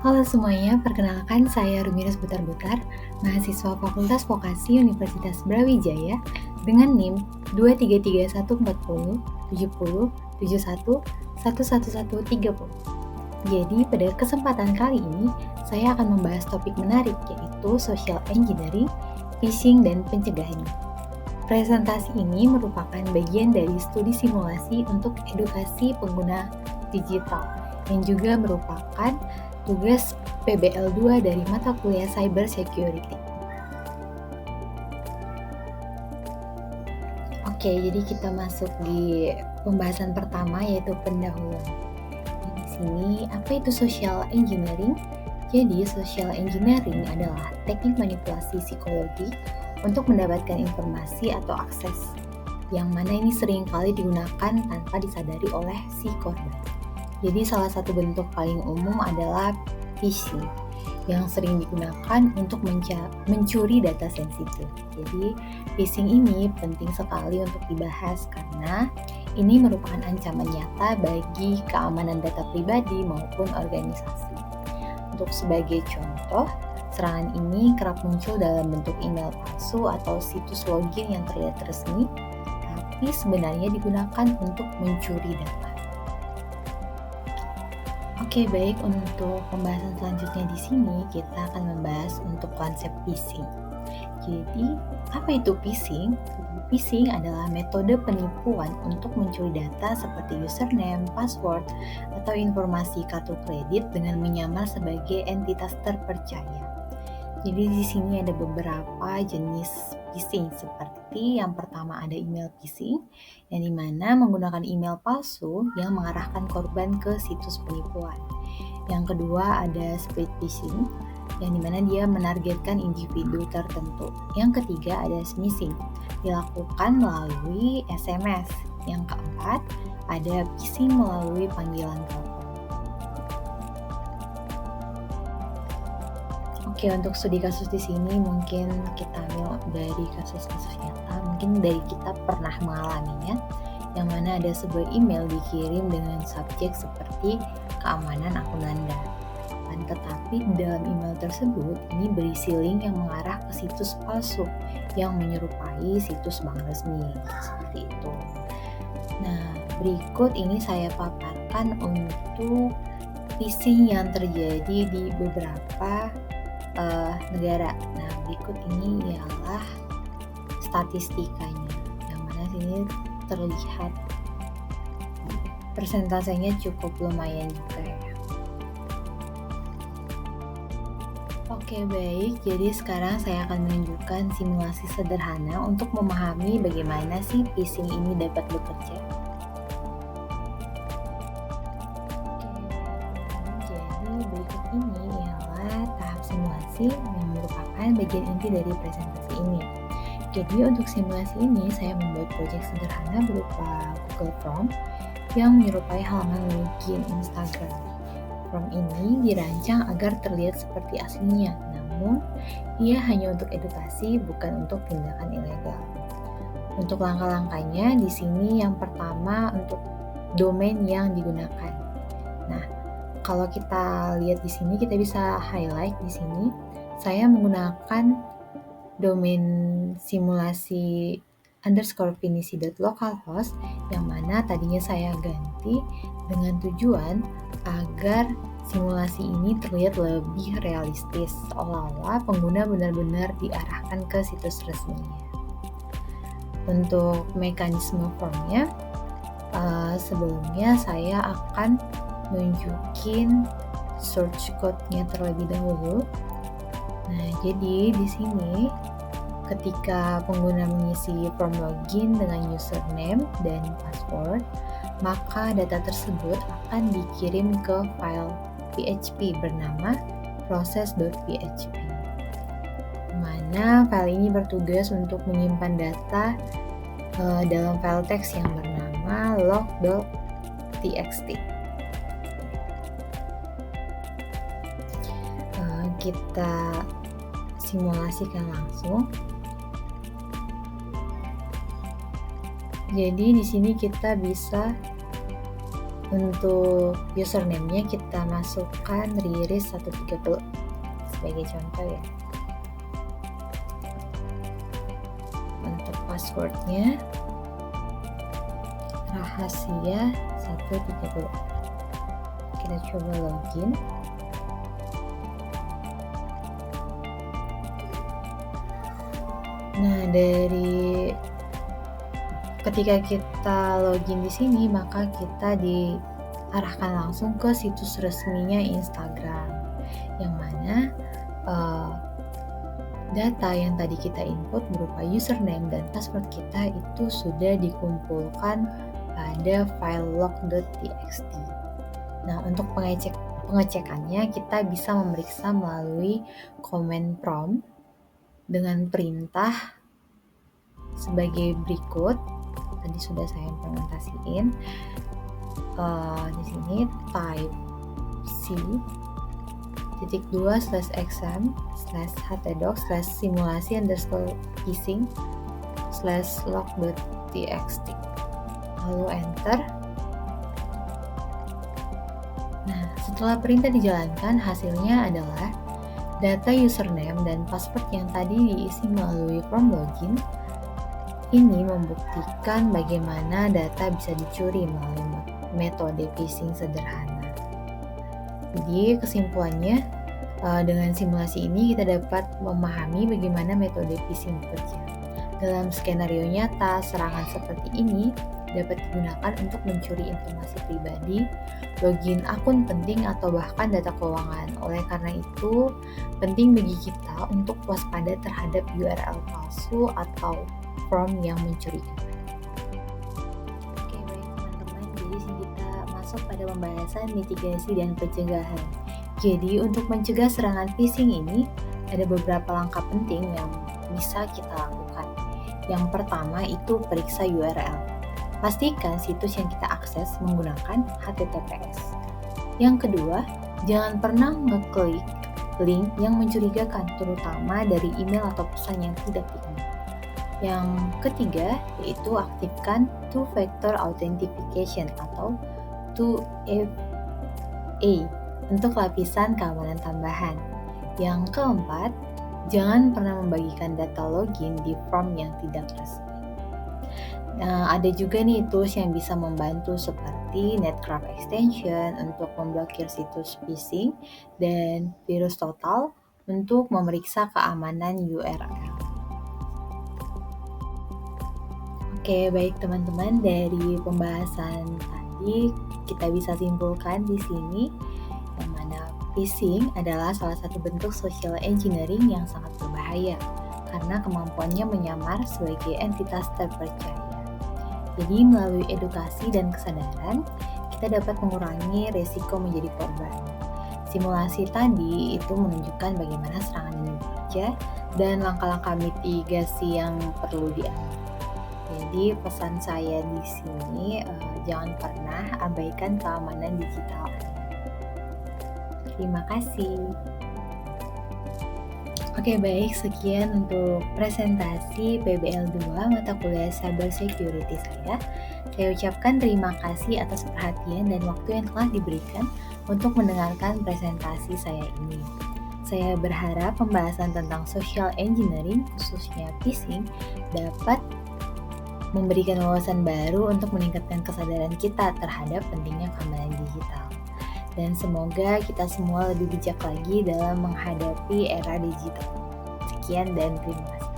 Halo semuanya, perkenalkan saya Ruminus Butar-Butar, mahasiswa Fakultas Vokasi Universitas Brawijaya dengan NIM 233140707111130. Jadi pada kesempatan kali ini, saya akan membahas topik menarik yaitu social engineering, phishing, dan pencegahannya. Presentasi ini merupakan bagian dari studi simulasi untuk edukasi pengguna digital yang juga merupakan tugas PBL 2 dari mata kuliah Cyber Security. Oke, jadi kita masuk di pembahasan pertama yaitu pendahuluan. Di sini, apa itu social engineering? Jadi, social engineering adalah teknik manipulasi psikologi untuk mendapatkan informasi atau akses, yang mana ini seringkali digunakan tanpa disadari oleh si korban. Jadi salah satu bentuk paling umum adalah phishing yang sering digunakan untuk mencuri data sensitif. Jadi phishing ini penting sekali untuk dibahas karena ini merupakan ancaman nyata bagi keamanan data pribadi maupun organisasi. Untuk sebagai contoh, serangan ini kerap muncul dalam bentuk email palsu atau situs login yang terlihat resmi, tapi sebenarnya digunakan untuk mencuri data. Oke, baik, untuk pembahasan selanjutnya di sini kita akan membahas untuk konsep phishing. Jadi, apa itu phishing? Phishing adalah metode penipuan untuk mencuri data seperti username, password, atau informasi kartu kredit dengan menyamar sebagai entitas terpercaya. Jadi di sini ada beberapa jenis phishing seperti yang pertama ada email phishing yang dimana menggunakan email palsu yang mengarahkan korban ke situs penipuan. Yang kedua ada split phishing yang dimana dia menargetkan individu tertentu. Yang ketiga ada smishing, dilakukan melalui SMS. Yang keempat ada phishing melalui panggilan telepon. Oke, untuk studi kasus di sini mungkin kita ambil dari kasus-kasus nyata, mungkin dari kita pernah mengalaminya, yang mana ada sebuah email dikirim dengan subjek seperti keamanan akun Anda. Tetapi dalam email tersebut ini berisi link yang mengarah ke situs palsu yang menyerupai situs bank resmi, seperti itu. Nah, berikut ini saya paparkan untuk phishing yang terjadi di beberapa negara. Nah, berikut ini ialah statistikanya, yang mana sini terlihat persentasenya cukup lumayan juga ya. Oke, baik, jadi sekarang saya akan menunjukkan simulasi sederhana untuk memahami bagaimana sih phishing ini dapat bekerja. Jadi berikut ini ialah tahap simulasi yang merupakan bagian inti dari presentasi ini. Jadi untuk simulasi ini saya membuat proyek sederhana berupa Google Form yang menyerupai halaman login Instagram. Form ini dirancang agar terlihat seperti aslinya, namun ia hanya untuk edukasi, bukan untuk tindakan ilegal. Untuk langkah-langkahnya di sini yang pertama untuk domain yang digunakan. Nah, kalau kita lihat di sini, kita bisa highlight di sini. Saya menggunakan domain simulasi _finisi.localhost yang mana tadinya saya ganti dengan tujuan agar simulasi ini terlihat lebih realistis, seolah-olah pengguna benar-benar diarahkan ke situs resminya. Untuk mekanisme formnya, sebelumnya saya akan nunjukin search code-nya terlebih dahulu. Nah, jadi di sini ketika pengguna mengisi form login dengan username dan password, maka data tersebut akan dikirim ke file PHP bernama process.php. Mana file ini bertugas untuk menyimpan data dalam file teks yang bernama log.txt. Kita simulasikan langsung. Jadi di sini kita bisa Untuk username-nya kita masukkan riris130 sebagai contoh ya. Untuk passwordnya rahasia 130. Kita coba login. Nah, dari ketika kita login di sini, maka kita diarahkan langsung ke situs resminya Instagram, yang mana data yang tadi kita input berupa username dan password kita itu sudah dikumpulkan pada file log.txt. Nah, untuk pengecekannya kita bisa memeriksa melalui command prompt dengan perintah sebagai berikut. Tadi sudah saya implementasiin. Di sini type c.2/xm/htdoc/simulasi_phishing/log.txt, lalu enter. Nah, setelah perintah dijalankan, hasilnya adalah data username dan password yang tadi diisi melalui form login ini membuktikan bagaimana data bisa dicuri melalui metode phishing sederhana. Jadi kesimpulannya, dengan simulasi ini kita dapat memahami bagaimana metode phishing bekerja. Dalam skenario nyata, serangan seperti ini dapat digunakan untuk mencuri informasi pribadi, login akun penting, atau bahkan data keuangan. Oleh karena itu, penting bagi kita untuk waspada terhadap URL palsu atau form yang mencurigakan. Oke, baik teman-teman, jadi kita masuk pada pembahasan mitigasi dan pencegahan. Jadi untuk mencegah serangan phishing ini, ada beberapa langkah penting yang bisa kita lakukan. Yang pertama itu periksa URL. Pastikan situs yang kita akses menggunakan HTTPS. Yang kedua, jangan pernah ngeklik link yang mencurigakan, terutama dari email atau pesan yang tidak diinginkan. Yang ketiga, yaitu aktifkan two-factor authentication atau 2FA untuk lapisan keamanan tambahan. Yang keempat, jangan pernah membagikan data login di form yang tidak resmi. Nah, ada juga nih tools yang bisa membantu seperti Netcraft Extension untuk memblokir situs phishing dan VirusTotal untuk memeriksa keamanan URL. Oke, baik teman-teman, dari pembahasan tadi kita bisa simpulkan di sini yang mana phishing adalah salah satu bentuk social engineering yang sangat berbahaya karena kemampuannya menyamar sebagai entitas terpercaya. Jadi melalui edukasi dan kesadaran, kita dapat mengurangi resiko menjadi korban. Simulasi tadi itu menunjukkan bagaimana serangan ini bekerja dan langkah-langkah mitigasi yang perlu diambil. Jadi pesan saya di sini, jangan pernah abaikan keamanan digital. Terima kasih. Oke, baik, sekian untuk presentasi PBL 2 mata kuliah Cyber Security saya. Saya ucapkan terima kasih atas perhatian dan waktu yang telah diberikan untuk mendengarkan presentasi saya ini. Saya berharap pembahasan tentang social engineering, khususnya phishing, dapat memberikan wawasan baru untuk meningkatkan kesadaran kita terhadap pentingnya keamanan digital. Dan semoga kita semua lebih bijak lagi dalam menghadapi era digital. Sekian dan terima kasih.